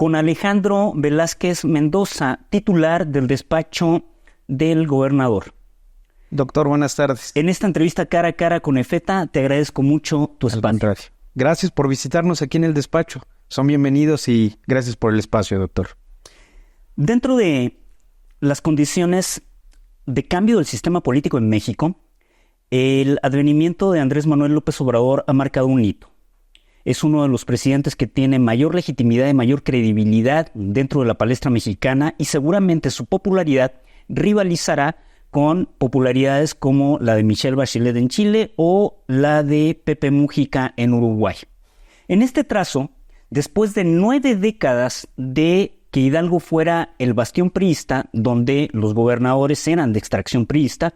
con Alejandro Velázquez Mendoza, titular del despacho del gobernador. Doctor, buenas tardes. En esta entrevista cara a cara con EFETA, te agradezco mucho tu espacio. Gracias por visitarnos aquí en el despacho. Son bienvenidos y gracias por el espacio, doctor. Dentro de las condiciones de cambio del sistema político en México, el advenimiento de Andrés Manuel López Obrador ha marcado un hito. Es uno de los presidentes que tiene mayor legitimidad y mayor credibilidad dentro de la palestra mexicana y seguramente su popularidad rivalizará con popularidades como la de Michelle Bachelet en Chile o la de Pepe Mujica en Uruguay. En este trazo, después de 9 décadas de que Hidalgo fuera el bastión priista, donde los gobernadores eran de extracción priista,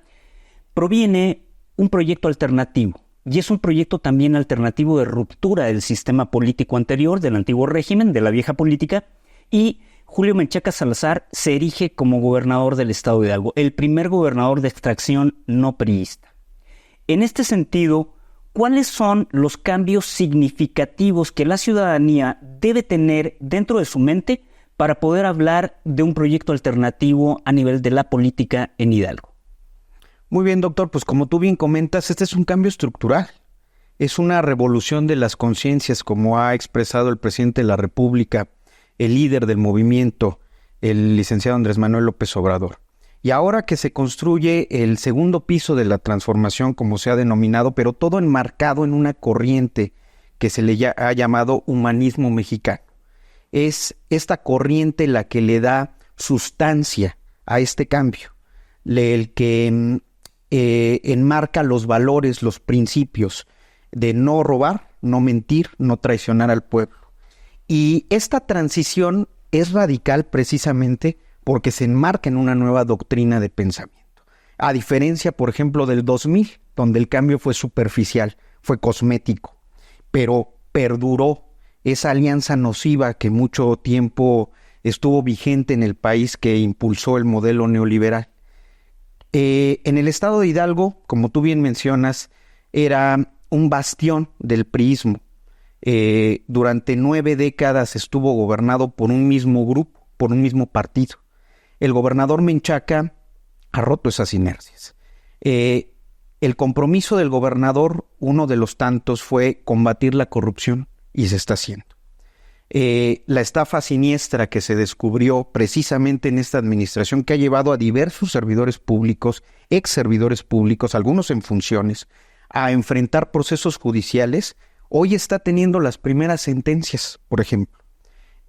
proviene un proyecto alternativo. Y es un proyecto también alternativo de ruptura del sistema político anterior, del antiguo régimen, de la vieja política, y Julio Menchaca Salazar se erige como gobernador del estado de Hidalgo, el primer gobernador de extracción no priista. En este sentido, ¿cuáles son los cambios significativos que la ciudadanía debe tener dentro de su mente para poder hablar de un proyecto alternativo a nivel de la política en Hidalgo? Muy bien, doctor, pues como tú bien comentas, este es un cambio estructural. Es una revolución de las conciencias, como ha expresado el presidente de la República, el líder del movimiento, el licenciado Andrés Manuel López Obrador. Y ahora que se construye el segundo piso de la transformación, como se ha denominado, pero todo enmarcado en una corriente que se le ha llamado humanismo mexicano. Es esta corriente la que le da sustancia a este cambio, el que enmarca los valores, los principios de no robar, no mentir, no traicionar al pueblo. Y esta transición es radical precisamente porque se enmarca en una nueva doctrina de pensamiento. A diferencia, por ejemplo, del 2000, donde el cambio fue superficial, fue cosmético, pero perduró esa alianza nociva que mucho tiempo estuvo vigente en el país, que impulsó el modelo neoliberal. En el estado de Hidalgo, como tú bien mencionas, era un bastión del priismo. Durante 9 décadas estuvo gobernado por un mismo grupo, por un mismo partido. El gobernador Menchaca ha roto esas inercias. El compromiso del gobernador, uno de los tantos, fue combatir la corrupción y se está haciendo. La estafa siniestra que se descubrió precisamente en esta administración, que ha llevado a diversos servidores públicos, ex servidores públicos, algunos en funciones, a enfrentar procesos judiciales, hoy está teniendo las primeras sentencias, por ejemplo.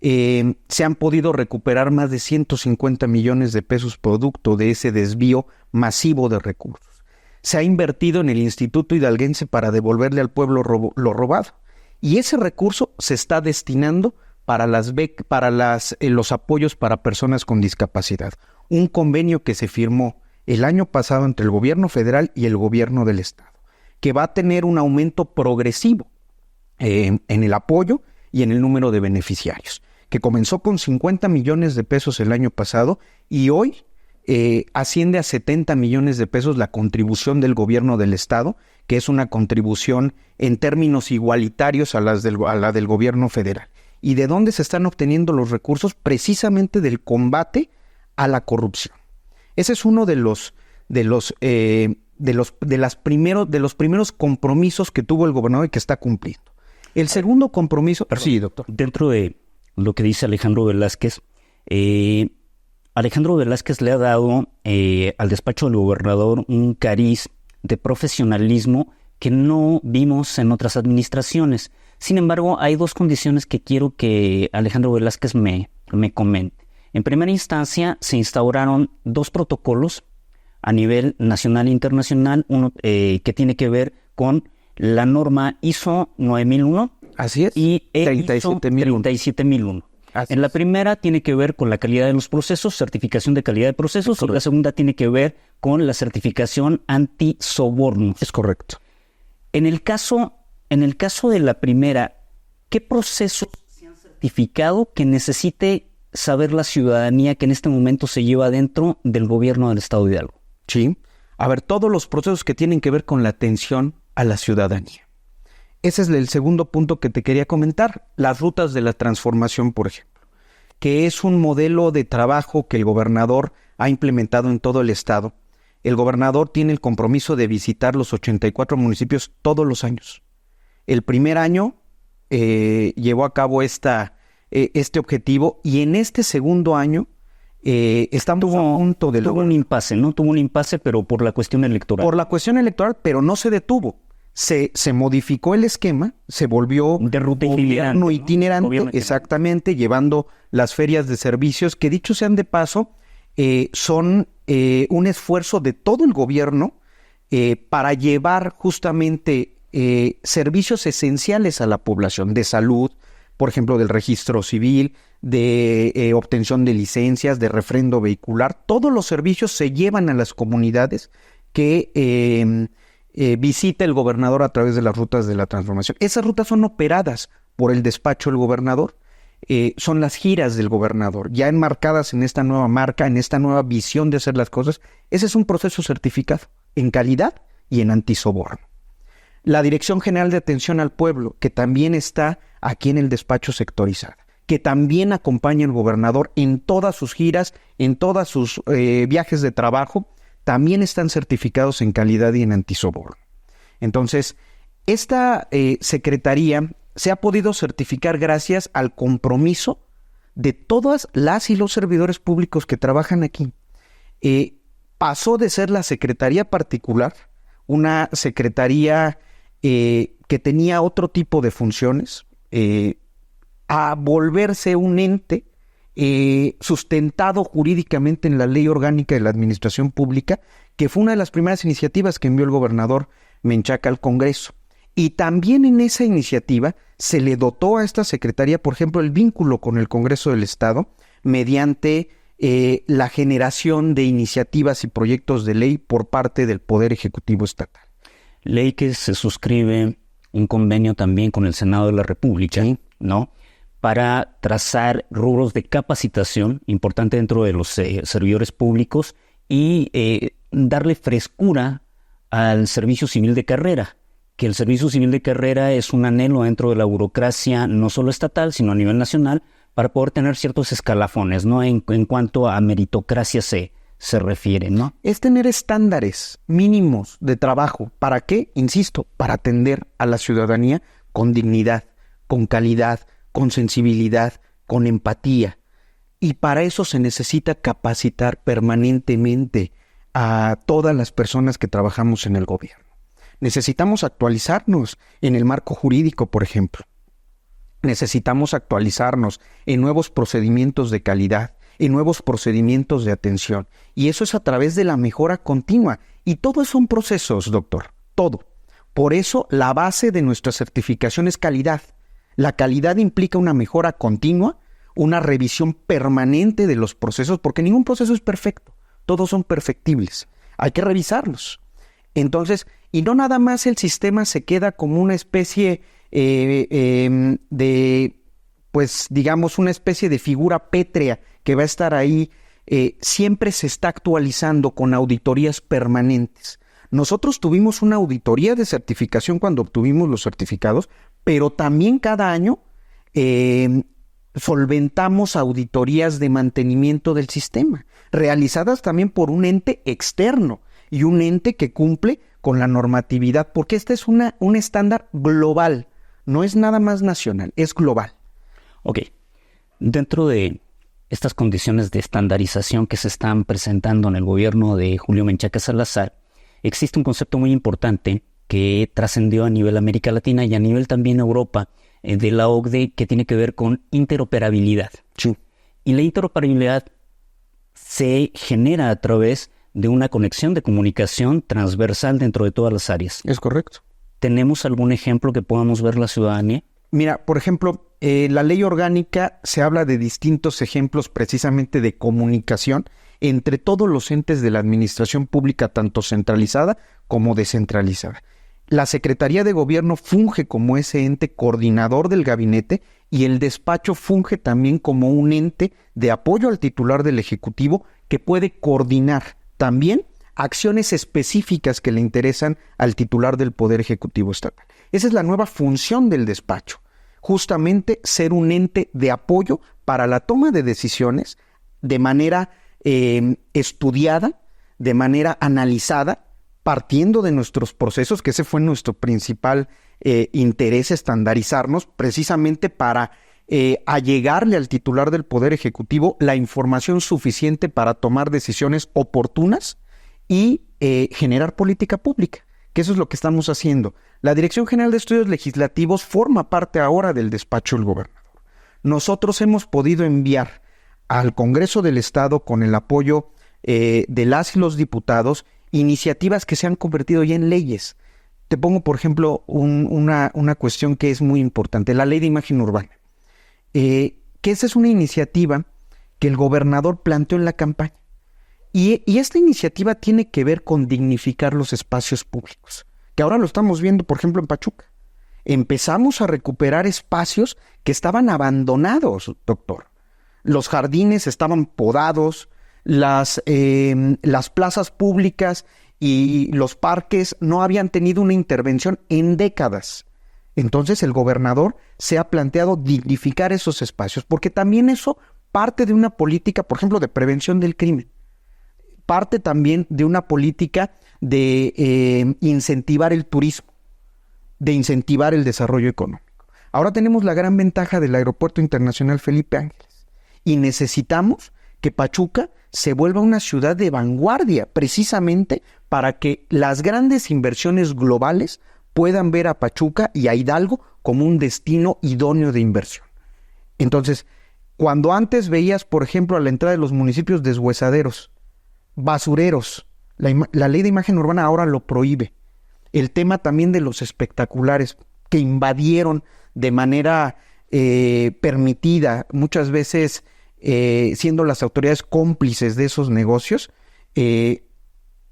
Se han podido recuperar más de 150 millones de pesos producto de ese desvío masivo de recursos. Se ha invertido en el Instituto Hidalguense para devolverle al pueblo lo robado. Y ese recurso se está destinando para los apoyos para personas con discapacidad. Un convenio que se firmó el año pasado entre el gobierno federal y el gobierno del estado, que va a tener un aumento progresivo en el apoyo y en el número de beneficiarios, que comenzó con 50 millones de pesos el año pasado y hoy asciende a 70 millones de pesos la contribución del gobierno del estado, que es una contribución en términos igualitarios a la del gobierno federal. ¿Y de dónde se están obteniendo los recursos? Precisamente del combate a la corrupción. Ese es uno de los primeros compromisos que tuvo el gobernador y que está cumpliendo. El segundo compromiso... Sí, doctor. Dentro de lo que dice Alejandro Velázquez, Alejandro Velázquez le ha dado al despacho del gobernador un cariz de profesionalismo que no vimos en otras administraciones. Sin embargo, hay 2 condiciones que quiero que Alejandro Velázquez me comente. En primera instancia, se instauraron 2 protocolos a nivel nacional e internacional, uno que tiene que ver con la norma ISO 9001 Así es. y ISO 37001. En la primera tiene que ver con la calidad de los procesos, certificación de calidad de procesos, y la segunda tiene que ver con la certificación anti-sobornos. Es correcto. En el caso de la primera, ¿qué procesos se han certificado que necesite saber la ciudadanía que en este momento se lleva dentro del gobierno del estado de Hidalgo? Sí. A ver, todos los procesos que tienen que ver con la atención a la ciudadanía. Ese es el segundo punto que te quería comentar, las rutas de la transformación, por ejemplo. que es un modelo de trabajo que el gobernador ha implementado en todo el estado. El gobernador tiene el compromiso de visitar los 84 municipios todos los años. El primer año llevó a cabo este objetivo, y en este segundo año estamos a punto de lograr. Tuvo un impasse, ¿no? Tuvo un impasse, pero por la cuestión electoral. Por la cuestión electoral, pero no se detuvo. Se modificó el esquema, se volvió de ruta gobierno itinerante, ¿no? Exactamente, llevando las ferias de servicios, que dicho sean de paso, son un esfuerzo de todo el gobierno para llevar justamente servicios esenciales a la población, de salud, por ejemplo, del registro civil, de obtención de licencias, de refrendo vehicular. Todos los servicios se llevan a las comunidades que visita el gobernador a través de las rutas de la transformación. Esas rutas son operadas por el despacho del gobernador. Son las giras del gobernador, ya enmarcadas en esta nueva marca, en esta nueva visión de hacer las cosas. Ese es un proceso certificado en calidad y en antisoborno. La Dirección General de Atención al Pueblo, que también está aquí en el despacho sectorizada, que también acompaña al gobernador en todas sus giras, en todos sus viajes de trabajo, también están certificados en calidad y en antisoborno. Entonces, esta secretaría se ha podido certificar gracias al compromiso de todas las y los servidores públicos que trabajan aquí. Pasó de ser la secretaría particular, una secretaría que tenía otro tipo de funciones, a volverse un ente sustentado jurídicamente en la Ley Orgánica de la Administración Pública, que fue una de las primeras iniciativas que envió el gobernador Menchaca al Congreso. Y también en esa iniciativa se le dotó a esta secretaría, por ejemplo, el vínculo con el Congreso del Estado mediante la generación de iniciativas y proyectos de ley por parte del Poder Ejecutivo Estatal. Ley que se suscribe un convenio también con el Senado de la República, sí, ¿no?, para trazar rubros de capacitación importante dentro de los servidores públicos y darle frescura al servicio civil de carrera, que el servicio civil de carrera es un anhelo dentro de la burocracia no solo estatal, sino a nivel nacional, para poder tener ciertos escalafones, ¿no?, en cuanto a meritocracia se refiere, ¿no? Es tener estándares mínimos de trabajo. ¿Para qué? Insisto, para atender a la ciudadanía con dignidad, con calidad, con sensibilidad, con empatía. Y para eso se necesita capacitar permanentemente a todas las personas que trabajamos en el gobierno. Necesitamos actualizarnos en el marco jurídico, por ejemplo. Necesitamos actualizarnos en nuevos procedimientos de calidad, en nuevos procedimientos de atención. Y eso es a través de la mejora continua. Y todo son procesos, doctor, todo. Por eso la base de nuestra certificación es calidad. La calidad implica una mejora continua, una revisión permanente de los procesos, porque ningún proceso es perfecto, todos son perfectibles, hay que revisarlos. Entonces, y no nada más el sistema se queda como una especie pues digamos, una especie de figura pétrea que va a estar ahí, siempre se está actualizando con auditorías permanentes. Nosotros tuvimos una auditoría de certificación cuando obtuvimos los certificados, pero también cada año solventamos auditorías de mantenimiento del sistema, realizadas también por un ente externo y un ente que cumple con la normatividad, porque este es un estándar global, no es nada más nacional, es global. Ok, dentro de estas condiciones de estandarización que se están presentando en el gobierno de Julio Menchaca Salazar, existe un concepto muy importante que trascendió a nivel América Latina y a nivel también Europa, de la OCDE, que tiene que ver con interoperabilidad. Sí. Y la interoperabilidad se genera a través de una conexión de comunicación transversal dentro de todas las áreas. Es correcto. ¿Tenemos algún ejemplo que podamos ver la ciudadanía? Mira, por ejemplo, la ley orgánica se habla de distintos ejemplos precisamente de comunicación entre todos los entes de la administración pública, tanto centralizada como descentralizada. La Secretaría de Gobierno funge como ese ente coordinador del gabinete y el despacho funge también como un ente de apoyo al titular del Ejecutivo que puede coordinar también acciones específicas que le interesan al titular del Poder Ejecutivo Estatal. Esa es la nueva función del despacho, justamente ser un ente de apoyo para la toma de decisiones de manera estudiada, de manera analizada, partiendo de nuestros procesos, que ese fue nuestro principal interés, estandarizarnos precisamente para allegarle al titular del Poder Ejecutivo la información suficiente para tomar decisiones oportunas y generar política pública, que eso es lo que estamos haciendo. La Dirección General de Estudios Legislativos forma parte ahora del despacho del gobernador. Nosotros hemos podido enviar al Congreso del Estado, con el apoyo de las y los diputados, iniciativas que se han convertido ya en leyes. Te pongo, por ejemplo, una cuestión que es muy importante, la Ley de Imagen Urbana. Que esa es una iniciativa que el gobernador planteó en la campaña. Y esta iniciativa tiene que ver con dignificar los espacios públicos, que ahora lo estamos viendo, por ejemplo, en Pachuca. Empezamos a recuperar espacios que estaban abandonados, doctor. Los jardines estaban podados, las plazas públicas y los parques no habían tenido una intervención en décadas. Entonces el gobernador se ha planteado dignificar esos espacios, porque también eso parte de una política, por ejemplo, de prevención del crimen. Parte también de una política de incentivar el turismo, de incentivar el desarrollo económico. Ahora tenemos la gran ventaja del Aeropuerto Internacional Felipe Ángeles y necesitamos que Pachuca se vuelva una ciudad de vanguardia, precisamente para que las grandes inversiones globales puedan ver a Pachuca y a Hidalgo como un destino idóneo de inversión. Entonces, cuando antes veías, por ejemplo, a la entrada de los municipios deshuesaderos, basureros, la Ley de Imagen Urbana ahora lo prohíbe. El tema también de los espectaculares que invadieron de manera permitida, muchas veces siendo las autoridades cómplices de esos negocios,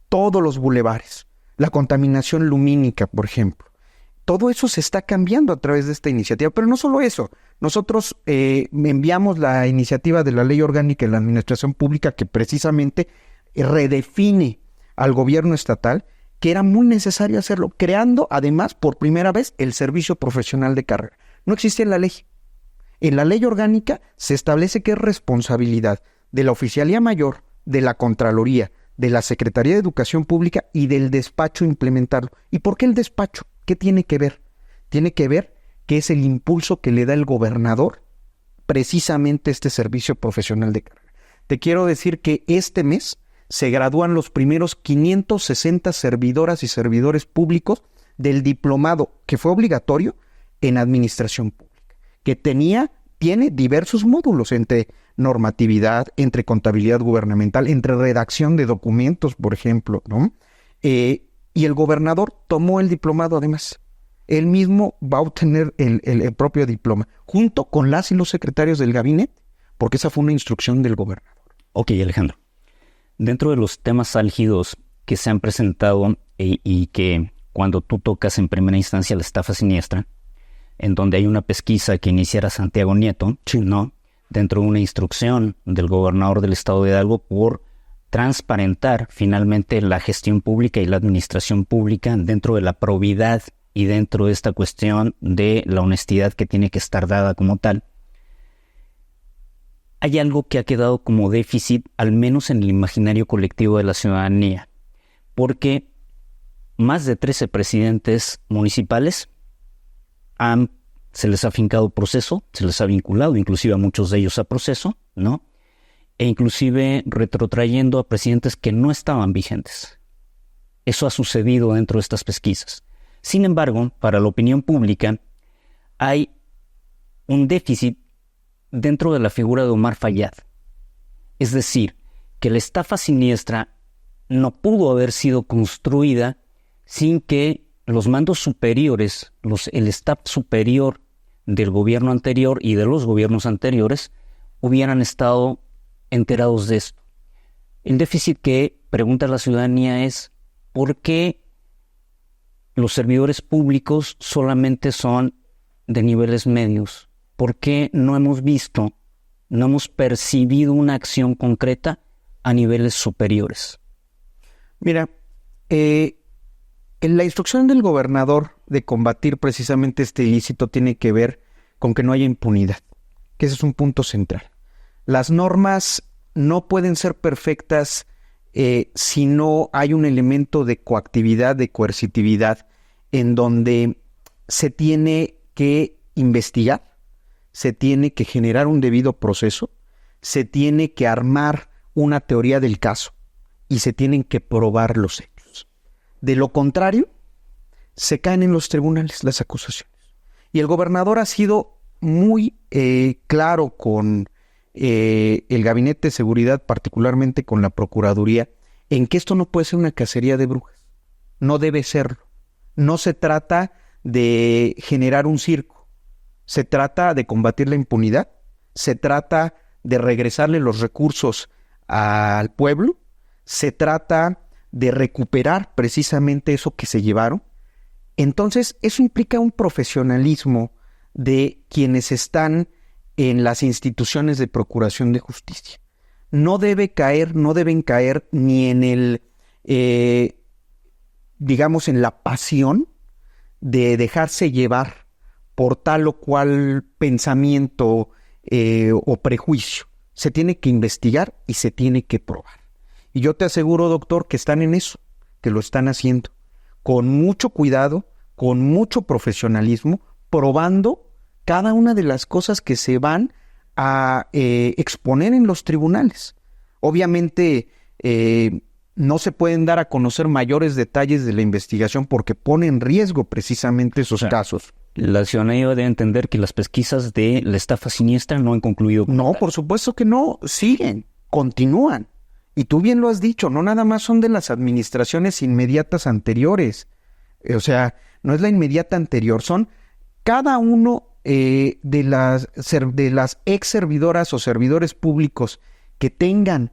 todos los bulevares, la contaminación lumínica, por ejemplo. Todo eso se está cambiando a través de esta iniciativa, pero no solo eso. Nosotros enviamos la iniciativa de la Ley Orgánica de la Administración Pública que precisamente redefine al gobierno estatal, que era muy necesario hacerlo, creando además por primera vez el servicio profesional de carrera. No existía en la ley. En la Ley Orgánica se establece que es responsabilidad de la Oficialía Mayor, de la Contraloría, de la Secretaría de Educación Pública y del despacho implementarlo. ¿Y por qué el despacho? ¿Qué tiene que ver? Tiene que ver que es el impulso que le da el gobernador precisamente este servicio profesional de carrera. Te quiero decir que este mes se gradúan los primeros 560 servidoras y servidores públicos del diplomado que fue obligatorio en administración pública, que tiene diversos módulos entre normatividad, entre contabilidad gubernamental, entre redacción de documentos, por ejemplo, ¿no? Y el gobernador tomó el diplomado además. Él mismo va a obtener el propio diploma, junto con las y los secretarios del gabinete, porque esa fue una instrucción del gobernador. Ok, Alejandro. Dentro de los temas álgidos que se han presentado y que cuando tú tocas en primera instancia la estafa siniestra, en donde hay una pesquisa que iniciara Santiago Nieto, sí, ¿no? Dentro de una instrucción del gobernador del estado de Hidalgo por transparentar finalmente la gestión pública y la administración pública dentro de la probidad y dentro de esta cuestión de la honestidad que tiene que estar dada como tal. Hay algo que ha quedado como déficit, al menos en el imaginario colectivo de la ciudadanía, porque más de 13 presidentes municipales se les ha fincado proceso, se les ha vinculado inclusive a muchos de ellos a proceso, ¿no? E inclusive retrotrayendo a presidentes que no estaban vigentes. Eso ha sucedido dentro de estas pesquisas. Sin embargo, para la opinión pública hay un déficit dentro de la figura de Omar Fayad. Es decir, que la estafa siniestra no pudo haber sido construida sin que los mandos superiores, el staff superior del gobierno anterior y de los gobiernos anteriores hubieran estado enterados de esto. El déficit que pregunta la ciudadanía es ¿por qué los servidores públicos solamente son de niveles medios? ¿Por qué no hemos visto, no hemos percibido una acción concreta a niveles superiores? Mira, en la instrucción del gobernador de combatir precisamente este ilícito tiene que ver con que no haya impunidad. que ese es un punto central. Las normas no pueden ser perfectas si no hay un elemento de coactividad, de coercitividad, en donde se tiene que investigar, se tiene que generar un debido proceso, se tiene que armar una teoría del caso y se tienen que probar los hechos. De lo contrario, se caen en los tribunales las acusaciones. Y el gobernador ha sido muy claro con el Gabinete de Seguridad, particularmente con la Procuraduría, en que esto no puede ser una cacería de brujas. No debe serlo. No se trata de generar un circo. Se trata de combatir la impunidad. Se trata de regresarle los recursos al pueblo. Se trata de recuperar precisamente eso que se llevaron. Entonces, eso implica un profesionalismo de quienes están en las instituciones de procuración de justicia. No deben caer ni en el, digamos, en la pasión de dejarse llevar por tal o cual pensamiento o prejuicio. Se tiene que investigar y se tiene que probar. Y yo te aseguro, doctor, que están en eso, que lo están haciendo, con mucho cuidado, con mucho profesionalismo, probando cada una de las cosas que se van a exponer en los tribunales. Obviamente no se pueden dar a conocer mayores detalles de la investigación porque pone en riesgo precisamente esos casos. La ciudadanía debe entender que las pesquisas de la estafa siniestra no han concluido. No, por supuesto que no, siguen, continúan. Y tú bien lo has dicho, no nada más son de las administraciones inmediatas anteriores. O sea, no es la inmediata anterior, son cada uno de las ex servidoras o servidores públicos que tengan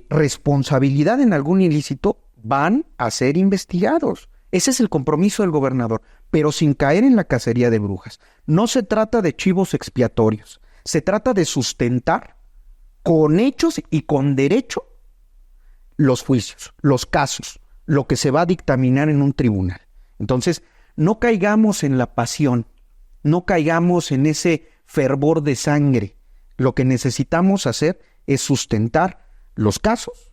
responsabilidad en algún ilícito van a ser investigados. Ese es el compromiso del gobernador, pero sin caer en la cacería de brujas. No se trata de chivos expiatorios, se trata de sustentar con hechos y con derecho los juicios, los casos, lo que se va a dictaminar en un tribunal. Entonces, no caigamos en la pasión, no caigamos en ese fervor de sangre. Lo que necesitamos hacer es sustentar los casos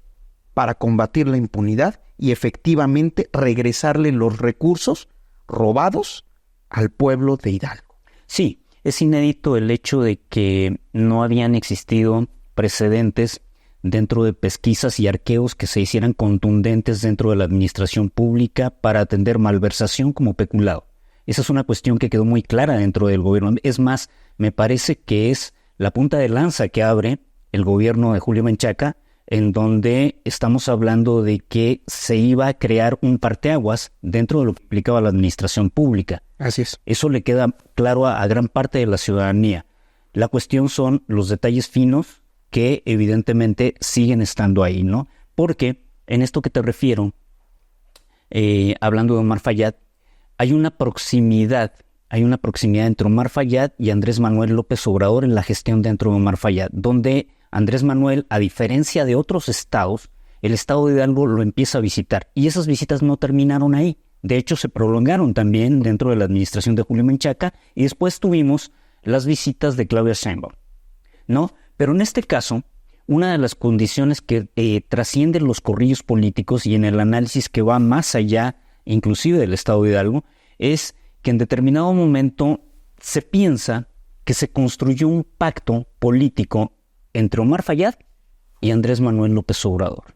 para combatir la impunidad y efectivamente regresarle los recursos robados al pueblo de Hidalgo. Sí, es inédito el hecho de que no habían existido precedentes dentro de pesquisas y arqueos que se hicieran contundentes dentro de la administración pública para atender malversación como peculado. Esa es una cuestión que quedó muy clara dentro del gobierno. Es más, me parece que es la punta de lanza que abre el gobierno de Julio Menchaca, en donde estamos hablando de que se iba a crear un parteaguas dentro de lo que implicaba la administración pública. Así es. Eso le queda claro a gran parte de la ciudadanía. La cuestión son los detalles finos que evidentemente siguen estando ahí, ¿no? Porque en esto que te refiero, hablando de Omar Fayad, hay una proximidad entre Omar Fayad y Andrés Manuel López Obrador en la gestión dentro de Omar Fayad, donde Andrés Manuel, a diferencia de otros estados, el estado de Hidalgo lo empieza a visitar. Y esas visitas no terminaron ahí. De hecho, se prolongaron también dentro de la administración de Julio Menchaca y después tuvimos las visitas de Claudia Sheinbaum, ¿no? Pero en este caso, una de las condiciones que trascienden los corrillos políticos y en el análisis que va más allá, inclusive del estado de Hidalgo, es que en determinado momento se piensa que se construyó un pacto político entre Omar Fayad y Andrés Manuel López Obrador.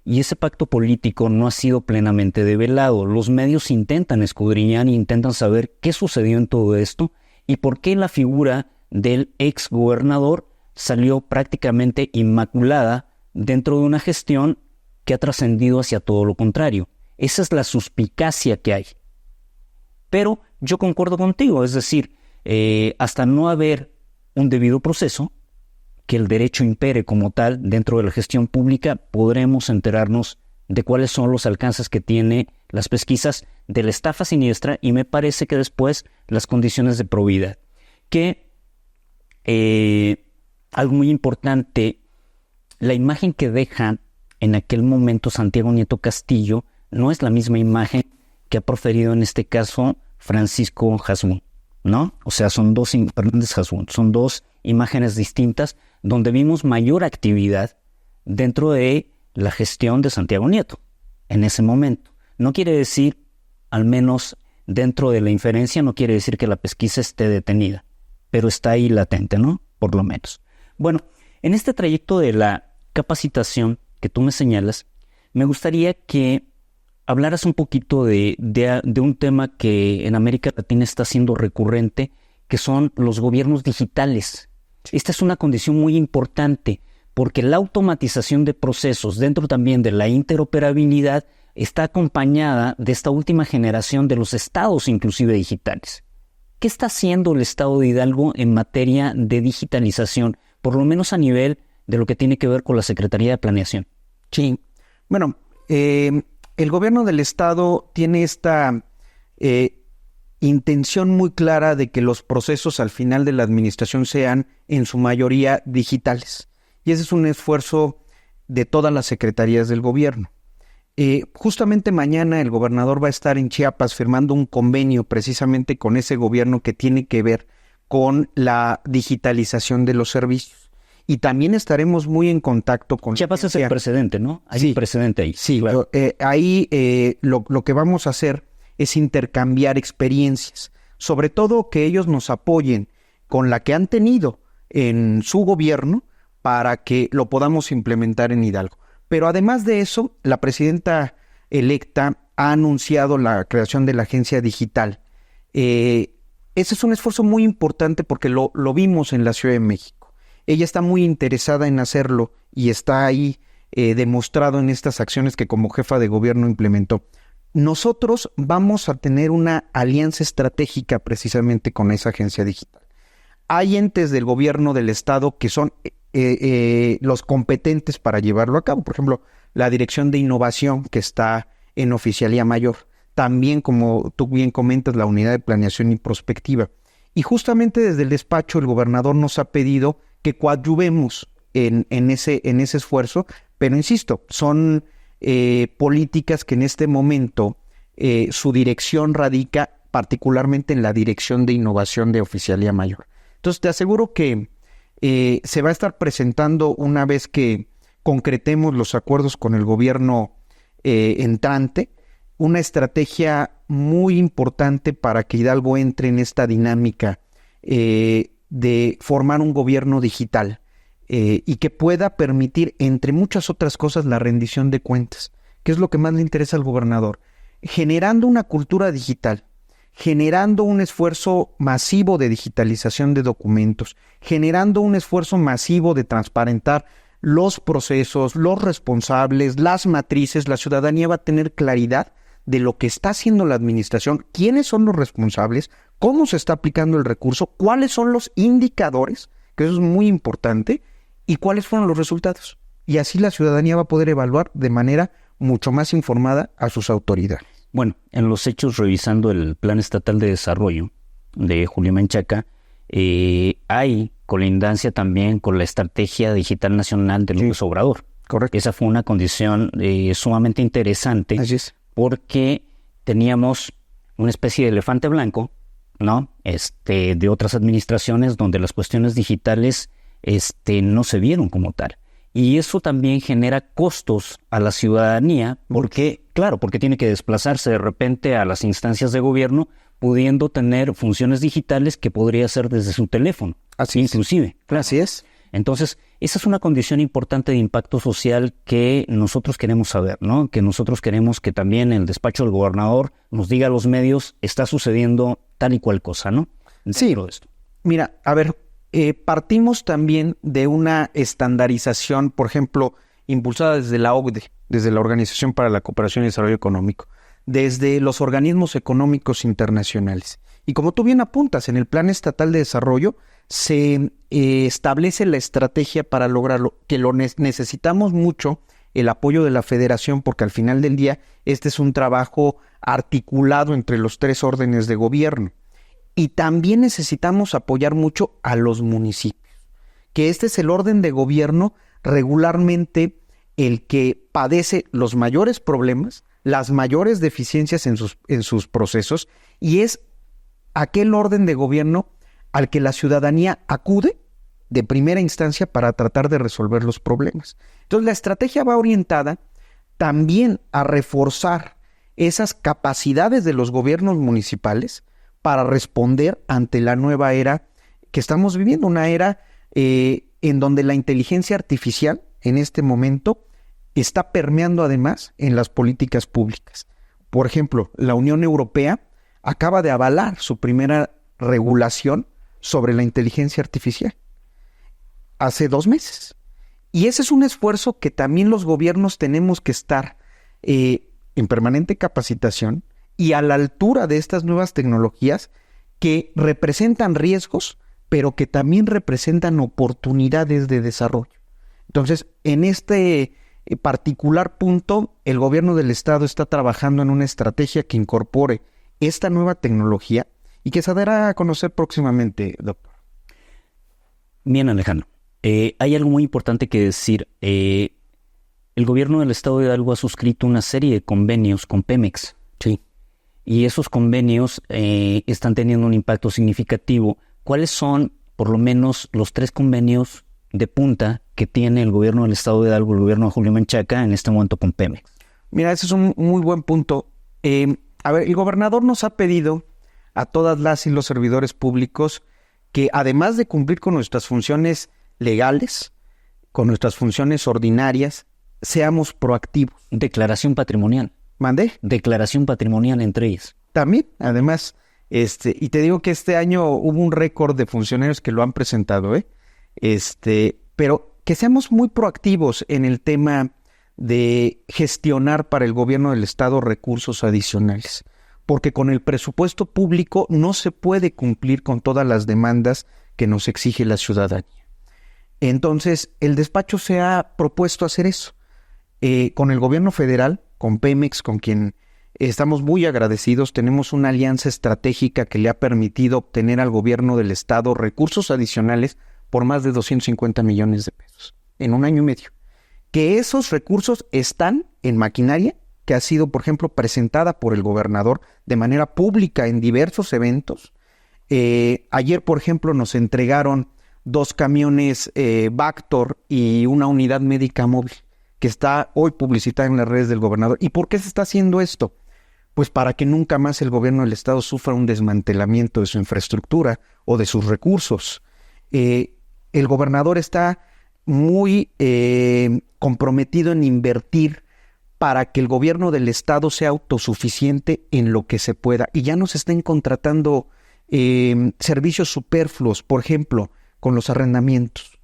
Y ese pacto político no ha sido plenamente develado. Los medios intentan escudriñar e intentan saber qué sucedió en todo esto y por qué la figura del ex gobernador salió prácticamente inmaculada dentro de una gestión que ha trascendido hacia todo lo contrario. Esa es la suspicacia que hay. Pero yo concuerdo contigo, es decir, hasta no haber un debido proceso, que el derecho impere como tal dentro de la gestión pública, podremos enterarnos de cuáles son los alcances que tiene las pesquisas de la estafa siniestra y me parece que después las condiciones de probidad. Que algo muy importante, la imagen que deja en aquel momento Santiago Nieto Castillo no es la misma imagen que ha proferido en este caso Francisco Hasbún. ¿no? O sea, son dos imágenes distintas donde vimos mayor actividad dentro de la gestión de Santiago Nieto en ese momento. No quiere decir, al menos dentro de la inferencia, no quiere decir que la pesquisa esté detenida, pero está ahí latente, ¿no? Por lo menos. Bueno, en este trayecto de la capacitación que tú me señalas, me gustaría que hablaras un poquito de un tema que en América Latina está siendo recurrente, que son los gobiernos digitales. Esta es una condición muy importante porque la automatización de procesos dentro también de la interoperabilidad está acompañada de esta última generación de los estados inclusive digitales. ¿Qué está haciendo el estado de Hidalgo en materia de digitalización, por lo menos a nivel de lo que tiene que ver con la Secretaría de Planeación? Sí, bueno, el gobierno del estado tiene esta intención muy clara de que los procesos al final de la administración sean en su mayoría digitales. Y ese es un esfuerzo de todas las secretarías del gobierno. Justamente mañana el gobernador va a estar en Chiapas firmando un convenio precisamente con ese gobierno que tiene que ver con la digitalización de los servicios. Y también estaremos muy en contacto con... Chiapas es el precedente, ¿no? Hay un precedente ahí. Sí, claro. Lo que vamos a hacer es intercambiar experiencias. Sobre todo que ellos nos apoyen con la que han tenido en su gobierno para que lo podamos implementar en Hidalgo. Pero además de eso, la presidenta electa ha anunciado la creación de la agencia digital. Ese es un esfuerzo muy importante porque lo vimos en la Ciudad de México. Ella está muy interesada en hacerlo y está ahí demostrado en estas acciones que como jefa de gobierno implementó. Nosotros vamos a tener una alianza estratégica precisamente con esa agencia digital. Hay entes del gobierno del estado que son los competentes para llevarlo a cabo. Por ejemplo, la Dirección de Innovación que está en Oficialía Mayor. También, como tú bien comentas, la Unidad de Planeación y Prospectiva. Y justamente desde el despacho el gobernador nos ha pedido que coadyuvemos en ese esfuerzo, pero insisto, son políticas que en este momento su dirección radica particularmente en la Dirección de Innovación de Oficialía Mayor. Entonces te aseguro que se va a estar presentando una vez que concretemos los acuerdos con el gobierno entrante, una estrategia muy importante para que Hidalgo entre en esta dinámica de formar un gobierno digital y que pueda permitir, entre muchas otras cosas, la rendición de cuentas, que es lo que más le interesa al gobernador, generando una cultura digital, generando un esfuerzo masivo de digitalización de documentos, generando un esfuerzo masivo de transparentar los procesos, los responsables, las matrices. La ciudadanía va a tener claridad de lo que está haciendo la administración, quiénes son los responsables, cómo se está aplicando el recurso, cuáles son los indicadores, que eso es muy importante, y cuáles fueron los resultados. Y así la ciudadanía va a poder evaluar de manera mucho más informada a sus autoridades. Bueno, en los hechos, revisando el Plan Estatal de Desarrollo de Julio Menchaca, hay colindancia también con la Estrategia Digital Nacional de López Obrador. Correcto. Esa fue una condición sumamente interesante. Así es. Porque teníamos una especie de elefante blanco, ¿no? De otras administraciones donde las cuestiones digitales no se vieron como tal. Y eso también genera costos a la ciudadanía porque tiene que desplazarse de repente a las instancias de gobierno pudiendo tener funciones digitales que podría hacer desde su teléfono. Así inclusive. Claro. Así es. Entonces, esa es una condición importante de impacto social que nosotros queremos saber, ¿no? Que nosotros queremos que también el despacho del gobernador nos diga a los medios, está sucediendo tal y cual cosa, ¿no? Sí. Mira, a ver, partimos también de una estandarización, por ejemplo, impulsada desde la OCDE, desde la Organización para la Cooperación y Desarrollo Económico, desde los organismos económicos internacionales. Y como tú bien apuntas, en el Plan Estatal de Desarrollo se establece la estrategia para lograrlo, que lo necesitamos mucho el apoyo de la Federación, porque al final del día este es un trabajo articulado entre los tres órdenes de gobierno. Y también necesitamos apoyar mucho a los municipios, que este es el orden de gobierno regularmente el que padece los mayores problemas, las mayores deficiencias en sus procesos, y es aquel orden de gobierno al que la ciudadanía acude de primera instancia para tratar de resolver los problemas. Entonces, la estrategia va orientada también a reforzar esas capacidades de los gobiernos municipales para responder ante la nueva era que estamos viviendo, una era en donde la inteligencia artificial en este momento está permeando además en las políticas públicas. Por ejemplo, la Unión Europea acaba de avalar su primera regulación sobre la inteligencia artificial hace 2 meses. Y ese es un esfuerzo que también los gobiernos tenemos que estar en permanente capacitación y a la altura de estas nuevas tecnologías que representan riesgos, pero que también representan oportunidades de desarrollo. Entonces, en este particular punto, el gobierno del estado está trabajando en una estrategia que incorpore esta nueva tecnología y que se dará a conocer próximamente, doctor. Bien, Alejandro. Hay algo muy importante que decir. El gobierno del estado de Hidalgo ha suscrito una serie de convenios con Pemex. Sí. Y esos convenios están teniendo un impacto significativo. ¿Cuáles son, por lo menos, los 3 convenios de punta que tiene el gobierno del estado de Hidalgo, el gobierno de Julio Menchaca, en este momento con Pemex? Mira, ese es un muy buen punto. El gobernador nos ha pedido a todas las y los servidores públicos que, además de cumplir con nuestras funciones legales, con nuestras funciones ordinarias, seamos proactivos. Declaración patrimonial. ¿Mandé? Declaración patrimonial entre ellas. También, además, y te digo que este año hubo un récord de funcionarios que lo han presentado, pero que seamos muy proactivos en el tema de gestionar para el gobierno del estado recursos adicionales, porque con el presupuesto público no se puede cumplir con todas las demandas que nos exige la ciudadanía. Entonces, el despacho se ha propuesto hacer eso. Con el gobierno federal, con Pemex, con quien estamos muy agradecidos, tenemos una alianza estratégica que le ha permitido obtener al gobierno del estado recursos adicionales por más de 250 millones de pesos en 1 año y medio. Que esos recursos están en maquinaria que ha sido, por ejemplo, presentada por el gobernador de manera pública en diversos eventos. Ayer, por ejemplo, nos entregaron 2 camiones Vactor y una unidad médica móvil que está hoy publicitada en las redes del gobernador. ¿Y por qué se está haciendo esto? Pues para que nunca más el gobierno del estado sufra un desmantelamiento de su infraestructura o de sus recursos. El gobernador está muy comprometido en invertir para que el gobierno del estado sea autosuficiente en lo que se pueda. Y ya no se estén contratando servicios superfluos, por ejemplo, con los arrendamientos.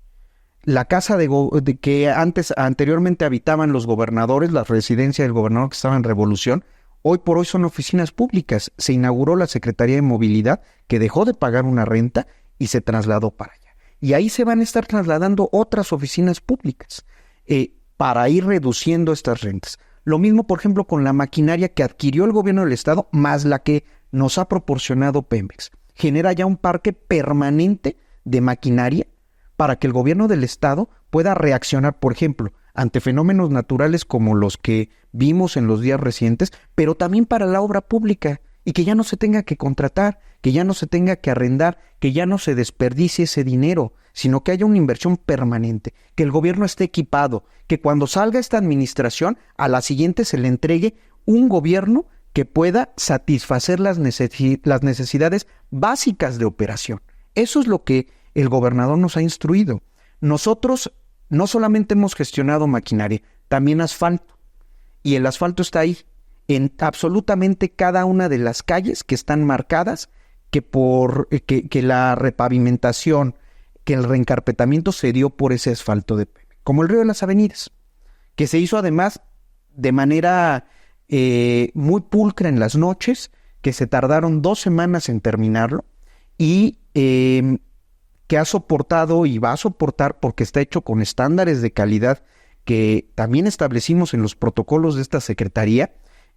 La casa de que anteriormente habitaban los gobernadores, la residencia del gobernador que estaba en Revolución, hoy por hoy son oficinas públicas. Se inauguró la Secretaría de Movilidad, que dejó de pagar una renta y se trasladó para allá. Y ahí se van a estar trasladando otras oficinas públicas para ir reduciendo estas rentas. Lo mismo, por ejemplo, con la maquinaria que adquirió el gobierno del estado, más la que nos ha proporcionado Pemex. Genera ya un parque permanente de maquinaria para que el gobierno del estado pueda reaccionar, por ejemplo, ante fenómenos naturales como los que vimos en los días recientes, pero también para la obra pública, y que ya no se tenga que contratar, que ya no se tenga que arrendar, que ya no se desperdicie ese dinero, sino que haya una inversión permanente, que el gobierno esté equipado, que cuando salga esta administración, a la siguiente se le entregue un gobierno que pueda satisfacer las necesidades básicas de operación. Eso es lo que el gobernador nos ha instruido. Nosotros no solamente hemos gestionado maquinaria, también asfalto. Y el asfalto está ahí, en absolutamente cada una de las calles que están marcadas, que la repavimentación, que el reencarpetamiento se dio por ese asfalto de Pemex. Como el río de las avenidas, que se hizo además de manera muy pulcra en las noches, que se tardaron 2 semanas en terminarlo, y que ha soportado y va a soportar, porque está hecho con estándares de calidad que también establecimos en los protocolos de esta secretaría,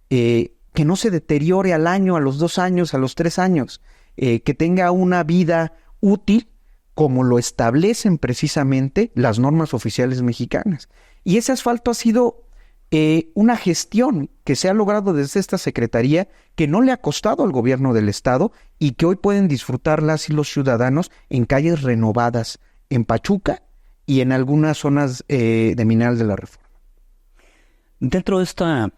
que no se deteriore al año, a los 2 años, a los 3 años, que tenga una vida útil como lo establecen precisamente las normas oficiales mexicanas. Y ese asfalto ha sido una gestión que se ha logrado desde esta secretaría que no le ha costado al gobierno del estado y que hoy pueden disfrutar las y los ciudadanos en calles renovadas en Pachuca y en algunas zonas de Mineral de la Reforma. Dentro de esta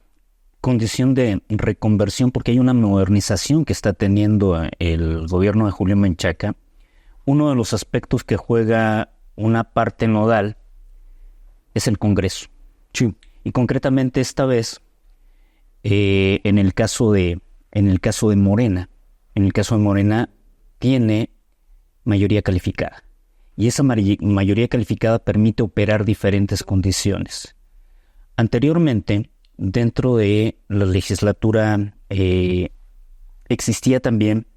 condición de reconversión, porque hay una modernización que está teniendo el gobierno de Julián Menchaca, uno de los aspectos que juega una parte nodal es el Congreso. Sí. Y concretamente esta vez, en el caso de Morena, tiene mayoría calificada. Y esa mayoría calificada permite operar diferentes condiciones. Anteriormente, dentro de la legislatura existía también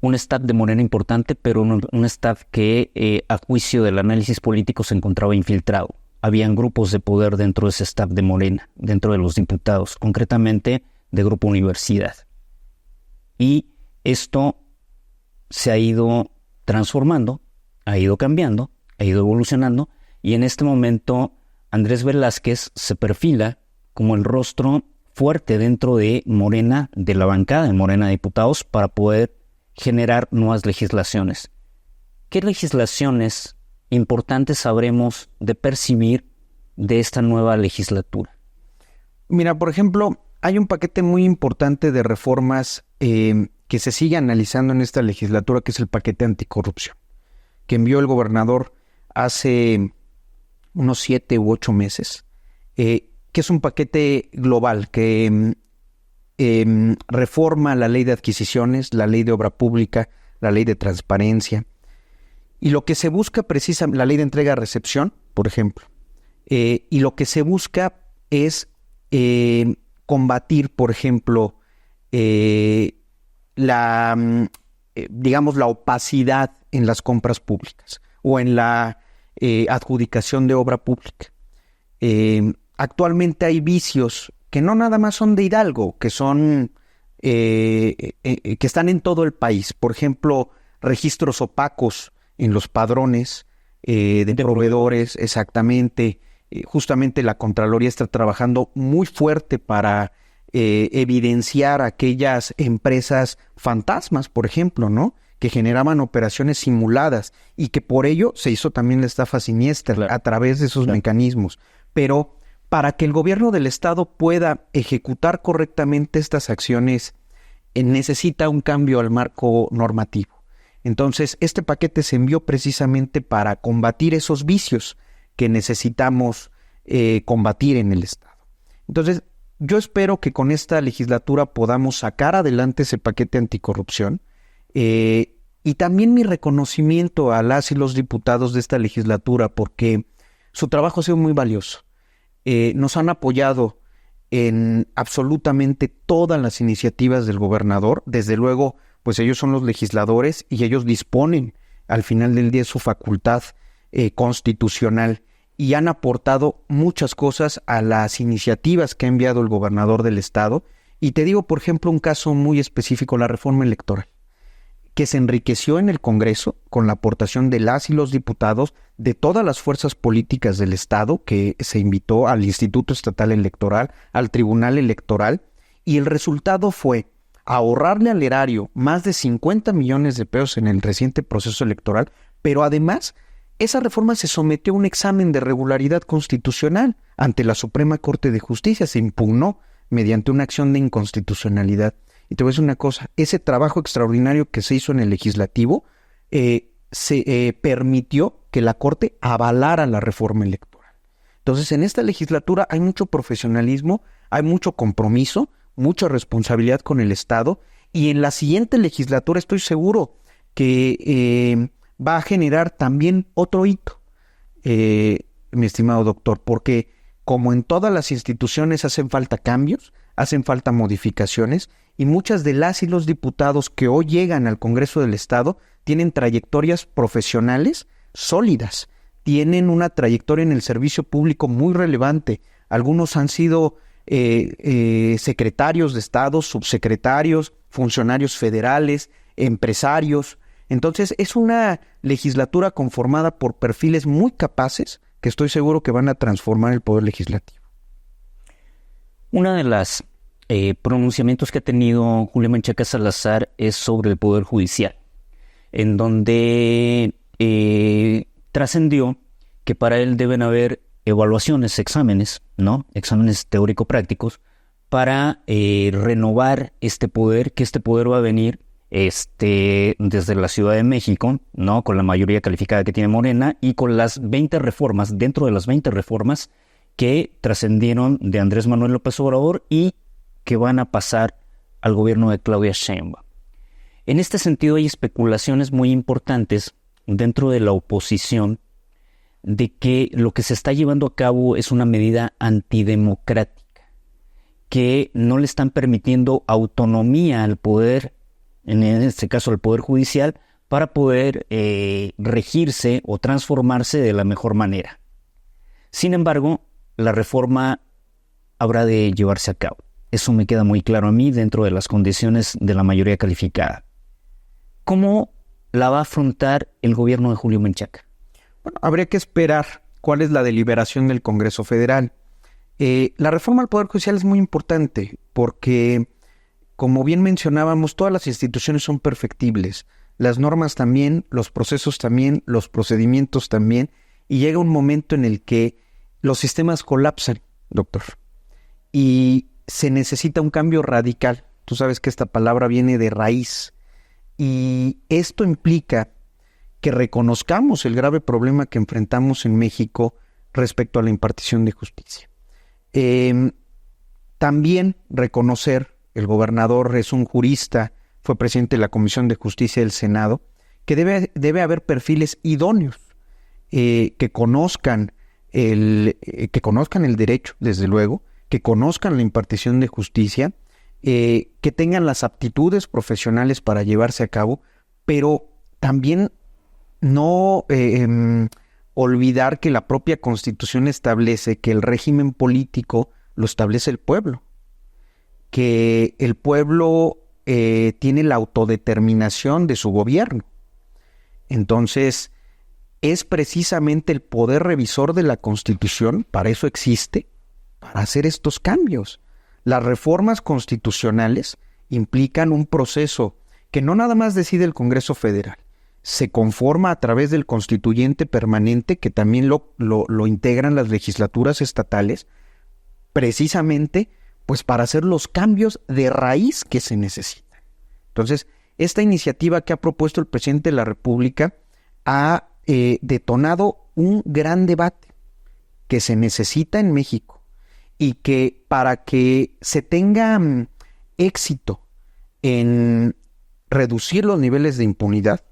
un staff de Morena importante, pero un staff que a juicio del análisis político se encontraba infiltrado. Habían grupos de poder dentro de ese staff de Morena, dentro de los diputados, concretamente de Grupo Universidad. Y esto se ha ido transformando, ha ido cambiando, ha ido evolucionando, y en este momento Andrés Velázquez se perfila como el rostro fuerte dentro de Morena, de la bancada de Morena de Diputados, para poder generar nuevas legislaciones. ¿Qué legislaciones importantes habremos de percibir de esta nueva legislatura? Mira, por ejemplo, hay un paquete muy importante de reformas que se sigue analizando en esta legislatura, que es el paquete anticorrupción, que envió el gobernador hace unos 7 u 8 meses, que es un paquete global que reforma la ley de adquisiciones, la ley de obra pública, la ley de transparencia, y lo que se busca precisamente, la ley de entrega-recepción, por ejemplo, y lo que se busca es combatir, por ejemplo, la opacidad en las compras públicas o en la adjudicación de obra pública. Actualmente hay vicios que no nada más son de Hidalgo, que son que están en todo el país. Por ejemplo, registros opacos en los padrones de proveedores, exactamente. Justamente la Contraloría está trabajando muy fuerte para evidenciar aquellas empresas fantasmas, por ejemplo, ¿no?, que generaban operaciones simuladas y que por ello se hizo también la estafa siniestra, claro, a través de esos mecanismos. Pero para que el gobierno del estado pueda ejecutar correctamente estas acciones, necesita un cambio al marco normativo. Entonces, este paquete se envió precisamente para combatir esos vicios que necesitamos combatir en el estado. Entonces, yo espero que con esta legislatura podamos sacar adelante ese paquete anticorrupción, y también mi reconocimiento a las y los diputados de esta legislatura, porque su trabajo ha sido muy valioso. Nos han apoyado en absolutamente todas las iniciativas del gobernador. Desde luego, pues ellos son los legisladores y ellos disponen al final del día de su facultad constitucional, y han aportado muchas cosas a las iniciativas que ha enviado el gobernador del estado. Y te digo, por ejemplo, un caso muy específico, la reforma electoral, que se enriqueció en el Congreso con la aportación de las y los diputados de todas las fuerzas políticas del estado, que se invitó al Instituto Estatal Electoral, al Tribunal Electoral, y el resultado fue ahorrarle al erario más de 50 millones de pesos en el reciente proceso electoral, pero además esa reforma se sometió a un examen de regularidad constitucional ante la Suprema Corte de Justicia, se impugnó mediante una acción de inconstitucionalidad. Y te voy a decir una cosa, ese trabajo extraordinario que se hizo en el legislativo se permitió que la Corte avalara la reforma electoral. Entonces, en esta legislatura hay mucho profesionalismo, hay mucho compromiso, mucha responsabilidad con el Estado, y en la siguiente legislatura estoy seguro que va a generar también otro hito, mi estimado doctor, porque como en todas las instituciones hacen falta cambios, hacen falta modificaciones, y muchas de las y los diputados que hoy llegan al Congreso del Estado tienen trayectorias profesionales sólidas, tienen una trayectoria en el servicio público muy relevante. Algunos han sido secretarios de Estado, subsecretarios, funcionarios federales, empresarios. Entonces, es una legislatura conformada por perfiles muy capaces que estoy seguro que van a transformar el poder legislativo. Una de las pronunciamientos que ha tenido Julio Menchaca Salazar es sobre el Poder Judicial, en donde trascendió que para él deben haber evaluaciones, exámenes, ¿no? Exámenes teórico-prácticos para renovar este poder, que este poder va a venir desde la Ciudad de México, ¿no? Con la mayoría calificada que tiene Morena y con las 20 reformas, dentro de las 20 reformas que trascendieron de Andrés Manuel López Obrador y que van a pasar al gobierno de Claudia Sheinbaum. En este sentido hay especulaciones muy importantes dentro de la oposición de que lo que se está llevando a cabo es una medida antidemocrática, que no le están permitiendo autonomía al poder, en este caso al Poder Judicial, para poder regirse o transformarse de la mejor manera. Sin embargo, la reforma habrá de llevarse a cabo. Eso me queda muy claro a mí dentro de las condiciones de la mayoría calificada. ¿Cómo la va a afrontar el gobierno de Julio Menchaca? Bueno, habría que esperar cuál es la deliberación del Congreso Federal. La reforma al Poder Judicial es muy importante porque, como bien mencionábamos, todas las instituciones son perfectibles. Las normas también, los procesos también, los procedimientos también. Y llega un momento en el que los sistemas colapsan, doctor. Y se necesita un cambio radical. Tú sabes que esta palabra viene de raíz. Y esto implica que reconozcamos el grave problema que enfrentamos en México respecto a la impartición de justicia. También reconocer, el gobernador es un jurista, fue presidente de la Comisión de Justicia del Senado, que debe haber perfiles idóneos, que conozcan el derecho, desde luego, que conozcan la impartición de justicia, que tengan las aptitudes profesionales para llevarse a cabo, pero también no olvidar que la propia Constitución establece que el régimen político lo establece el pueblo, que el pueblo tiene la autodeterminación de su gobierno. Entonces, es precisamente el poder revisor de la Constitución, para eso existe, para hacer estos cambios. Las reformas constitucionales implican un proceso que no nada más decide el Congreso Federal, se conforma a través del constituyente permanente, que también lo integran las legislaturas estatales, precisamente pues para hacer los cambios de raíz que se necesitan. Entonces, esta iniciativa que ha propuesto el presidente de la República ha detonado un gran debate que se necesita en México y que para que se tenga éxito en reducir los niveles de impunidad,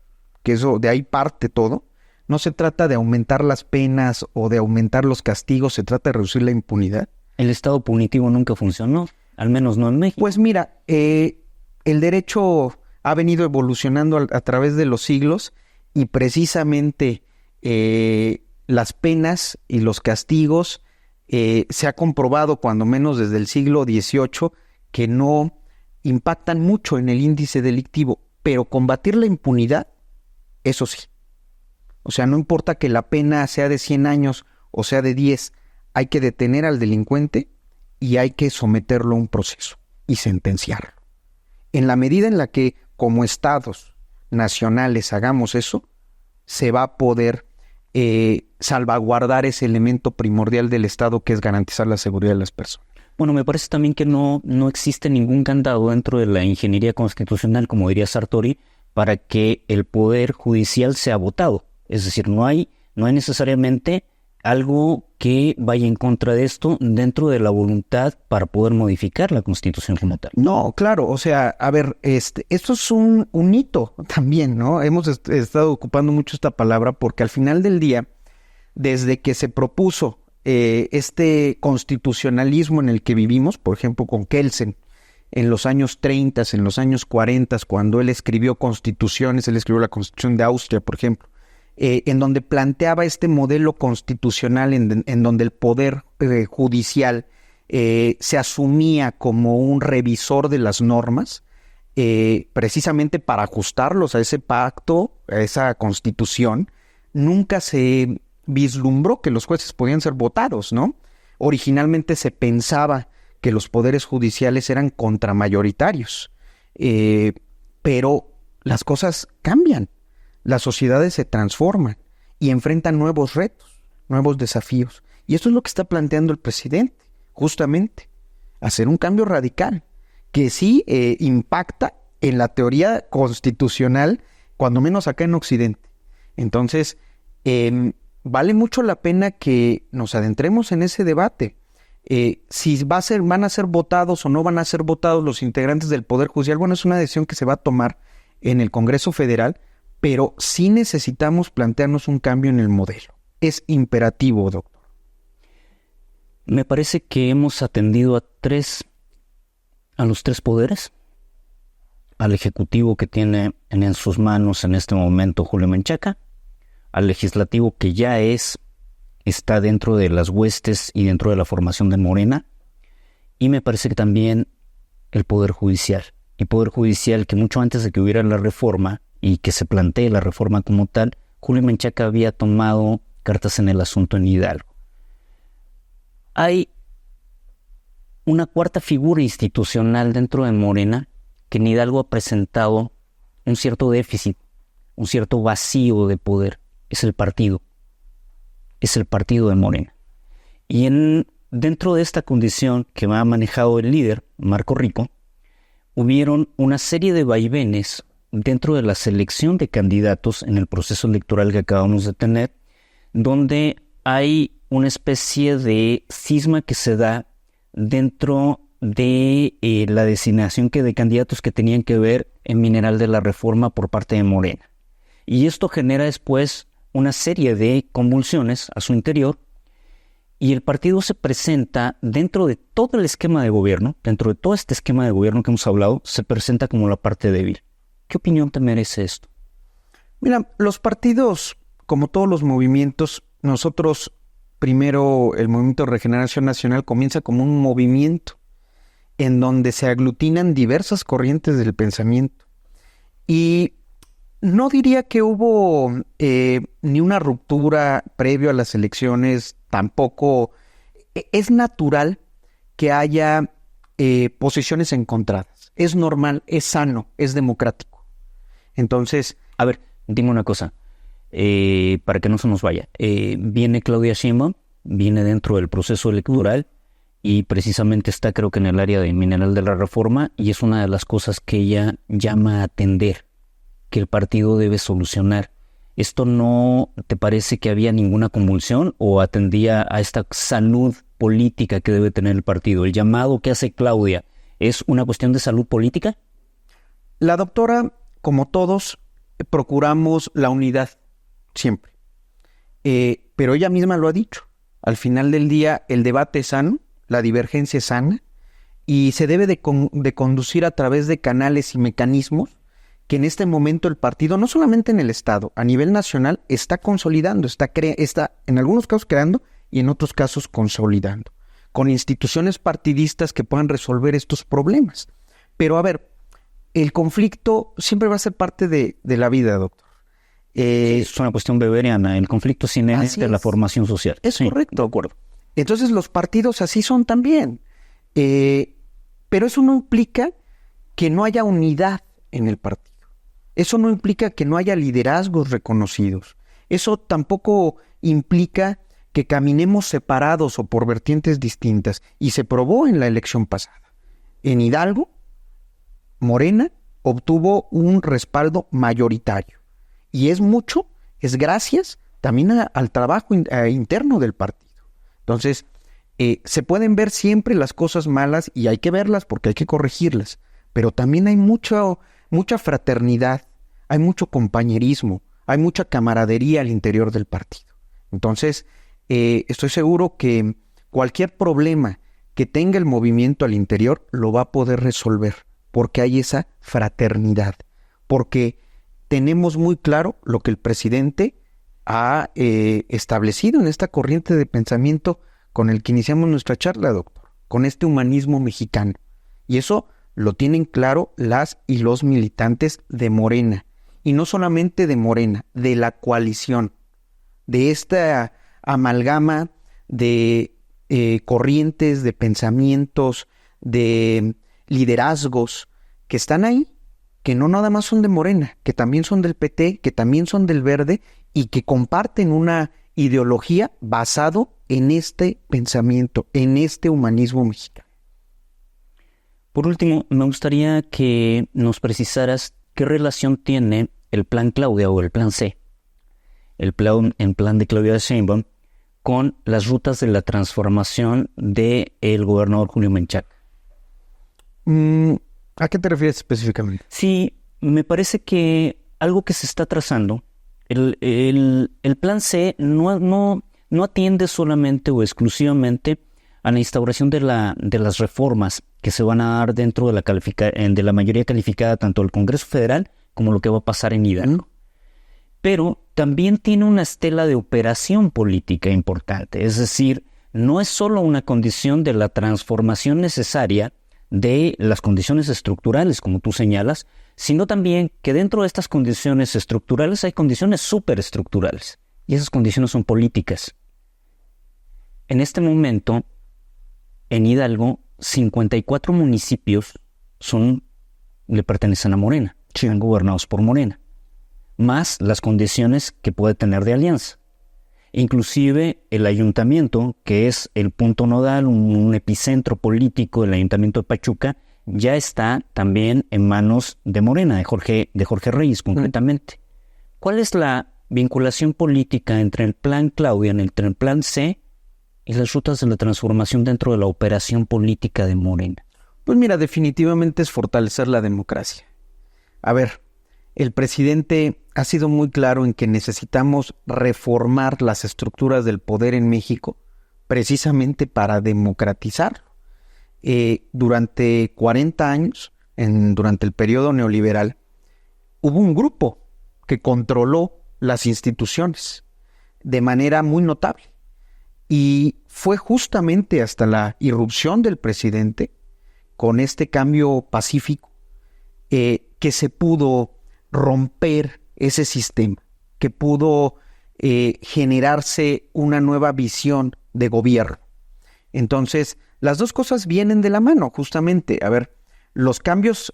que eso de ahí parte todo, no se trata de aumentar las penas o de aumentar los castigos, se trata de reducir la impunidad. El Estado punitivo nunca funcionó, al menos no en México. Pues mira, el derecho ha venido evolucionando a través de los siglos y precisamente las penas y los castigos se ha comprobado, cuando menos desde el siglo XVIII, que no impactan mucho en el índice delictivo, pero combatir la impunidad, eso sí. O sea, no importa que la pena sea de 100 años o sea de 10, hay que detener al delincuente y hay que someterlo a un proceso y sentenciarlo. En la medida en la que como estados nacionales hagamos eso, se va a poder salvaguardar ese elemento primordial del Estado, que es garantizar la seguridad de las personas. Bueno, me parece también que no existe ningún candado dentro de la ingeniería constitucional, como diría Sartori, para que el Poder Judicial sea votado. Es decir, no hay necesariamente algo que vaya en contra de esto dentro de la voluntad para poder modificar la Constitución como tal. No, claro, o sea, a ver, esto es un hito también, ¿no? Hemos estado ocupando mucho esta palabra porque al final del día, desde que se propuso este constitucionalismo en el que vivimos, por ejemplo, con Kelsen, en los años 30, en los años 40, cuando él escribió constituciones, él escribió la Constitución de Austria, por ejemplo, en donde planteaba este modelo constitucional en donde el poder judicial se asumía como un revisor de las normas, precisamente para ajustarlos a ese pacto, a esa constitución. Nunca se vislumbró que los jueces podían ser votados, ¿no? Originalmente se pensaba que los poderes judiciales eran contramayoritarios, pero las cosas cambian, las sociedades se transforman y enfrentan nuevos retos, nuevos desafíos. Y esto es lo que está planteando el presidente, justamente, hacer un cambio radical, que sí impacta en la teoría constitucional, cuando menos acá en Occidente. Entonces, vale mucho la pena que nos adentremos en ese debate. Si van a ser votados o no van a ser votados los integrantes del Poder Judicial, bueno, es una decisión que se va a tomar en el Congreso Federal, pero sí necesitamos plantearnos un cambio en el modelo. Es imperativo, doctor. Me parece que hemos atendido a los tres poderes, al Ejecutivo que tiene en sus manos en este momento Julio Menchaca, al Legislativo que ya está dentro de las huestes y dentro de la formación de Morena, y me parece que también el Poder Judicial. El Poder Judicial que mucho antes de que hubiera la reforma y que se plantee la reforma como tal, Julio Menchaca había tomado cartas en el asunto en Hidalgo. Hay una cuarta figura institucional dentro de Morena que en Hidalgo ha presentado un cierto déficit, un cierto vacío de poder. Es el partido de Morena. Y dentro de esta condición que ha manejado el líder, Marco Rico, hubieron una serie de vaivenes dentro de la selección de candidatos en el proceso electoral que acabamos de tener, donde hay una especie de cisma que se da dentro de la designación de candidatos que tenían que ver en Mineral de la Reforma por parte de Morena. Y esto genera después una serie de convulsiones a su interior, y el partido se presenta dentro de todo el esquema de gobierno, dentro de todo este esquema de gobierno que hemos hablado, se presenta como la parte débil. ¿Qué opinión te merece esto? Mira, los partidos, como todos los movimientos, nosotros primero el Movimiento de Regeneración Nacional comienza como un movimiento en donde se aglutinan diversas corrientes del pensamiento. Y no diría que hubo ni una ruptura previo a las elecciones, tampoco. Es natural que haya posiciones encontradas. Es normal, es sano, es democrático. Entonces, a ver, dime una cosa, para que no se nos vaya. Viene Claudia Sheinbaum, viene dentro del proceso electoral y precisamente está, creo que en el área de Mineral de la Reforma, y es una de las cosas que ella llama a atender, que el partido debe solucionar. ¿Esto no te parece que había ninguna convulsión o atendía a esta salud política que debe tener el partido? ¿El llamado que hace Claudia es una cuestión de salud política? La doctora, como todos, procuramos la unidad, siempre. Pero ella misma lo ha dicho. Al final del día, el debate es sano, la divergencia es sana, y se debe de conducir a través de canales y mecanismos que en este momento el partido, no solamente en el Estado, a nivel nacional, está consolidando, está en algunos casos creando y en otros casos consolidando, con instituciones partidistas que puedan resolver estos problemas. Pero a ver, el conflicto siempre va a ser parte de la vida, doctor. Es una cuestión beberiana, el conflicto es inherente a la formación social. Es correcto. De acuerdo. Entonces los partidos así son también. Pero eso no implica que no haya unidad en el partido. Eso no implica que no haya liderazgos reconocidos. Eso tampoco implica que caminemos separados o por vertientes distintas. Y se probó en la elección pasada. En Hidalgo, Morena obtuvo un respaldo mayoritario. Y es gracias también al trabajo interno del partido. Entonces, se pueden ver siempre las cosas malas y hay que verlas porque hay que corregirlas. Pero también hay mucha fraternidad, hay mucho compañerismo, hay mucha camaradería al interior del partido. Entonces, estoy seguro que cualquier problema que tenga el movimiento al interior lo va a poder resolver, porque hay esa fraternidad, porque tenemos muy claro lo que el presidente ha establecido en esta corriente de pensamiento con el que iniciamos nuestra charla, doctor, con este humanismo mexicano. Y eso lo tienen claro las y los militantes de Morena. Y no solamente de Morena, de la coalición. de esta amalgama de corrientes, de pensamientos, de liderazgos que están ahí, que no nada más son de Morena, que también son del PT, que también son del Verde y que comparten una ideología basado en este pensamiento, en este humanismo mexicano. Por último, me gustaría que nos precisaras qué relación tiene el Plan Claudia o el Plan C, el plan de Claudia Sheinbaum, con las rutas de la transformación del gobernador Julio Menchaca. ¿A qué te refieres específicamente? Sí, me parece que algo que se está trazando, el Plan C no atiende solamente o exclusivamente a la instauración de las reformas que se van a dar dentro de la mayoría calificada tanto del Congreso Federal como lo que va a pasar en Hidalgo. Pero también tiene una estela de operación política importante, es decir, no es solo una condición de la transformación necesaria de las condiciones estructurales, como tú señalas, sino también que dentro de estas condiciones estructurales hay condiciones superestructurales, y esas condiciones son políticas. En este momento, en Hidalgo, 54 municipios le pertenecen a Morena, están gobernados por Morena, más las condiciones que puede tener de alianza. Inclusive el ayuntamiento, que es el punto nodal, un epicentro político del ayuntamiento de Pachuca, ya está también en manos de Morena, de Jorge Reyes concretamente. ¿Cuál es la vinculación política entre el Plan Claudia, entre el Plan C y las rutas de la transformación dentro de la operación política de Morena? Pues mira, definitivamente es fortalecer la democracia. A ver, el presidente ha sido muy claro en que necesitamos reformar las estructuras del poder en México precisamente para democratizarlo. Durante 40 años, durante el periodo neoliberal, hubo un grupo que controló las instituciones de manera muy notable. Y fue justamente hasta la irrupción del presidente, con este cambio pacífico, que se pudo romper ese sistema, que pudo generarse una nueva visión de gobierno. Entonces, las dos cosas vienen de la mano, justamente. A ver, los cambios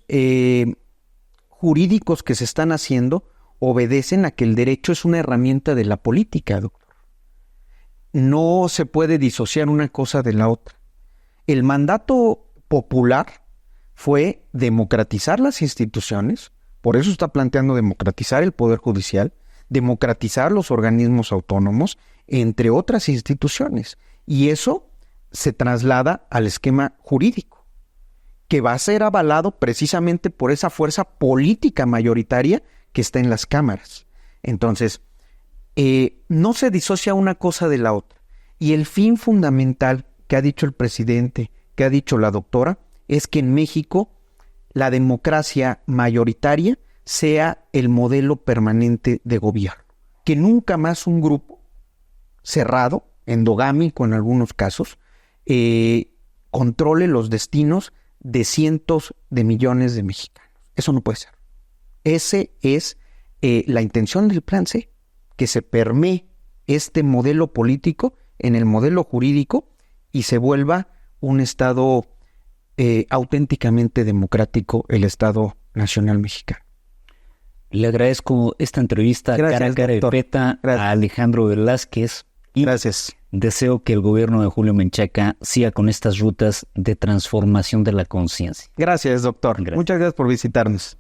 jurídicos que se están haciendo obedecen a que el derecho es una herramienta de la política, doctor. No se puede disociar una cosa de la otra. El mandato popular fue democratizar las instituciones, por eso está planteando democratizar el Poder Judicial, democratizar los organismos autónomos, entre otras instituciones. Y eso se traslada al esquema jurídico, que va a ser avalado precisamente por esa fuerza política mayoritaria que está en las cámaras. Entonces, no se disocia una cosa de la otra. Y el fin fundamental que ha dicho el presidente, que ha dicho la doctora, es que en México la democracia mayoritaria sea el modelo permanente de gobierno. Que nunca más un grupo cerrado, endogámico en algunos casos, controle los destinos de cientos de millones de mexicanos. Eso no puede ser. Esa es la intención del Plan C, que se permee este modelo político en el modelo jurídico y se vuelva un Estado auténticamente democrático, el Estado Nacional Mexicano. Le agradezco esta entrevista cara a cara y peta a Alejandro Velázquez. Y gracias. Deseo que el gobierno de Julio Menchaca siga con estas rutas de transformación de la conciencia. Gracias, doctor. Gracias. Muchas gracias por visitarnos.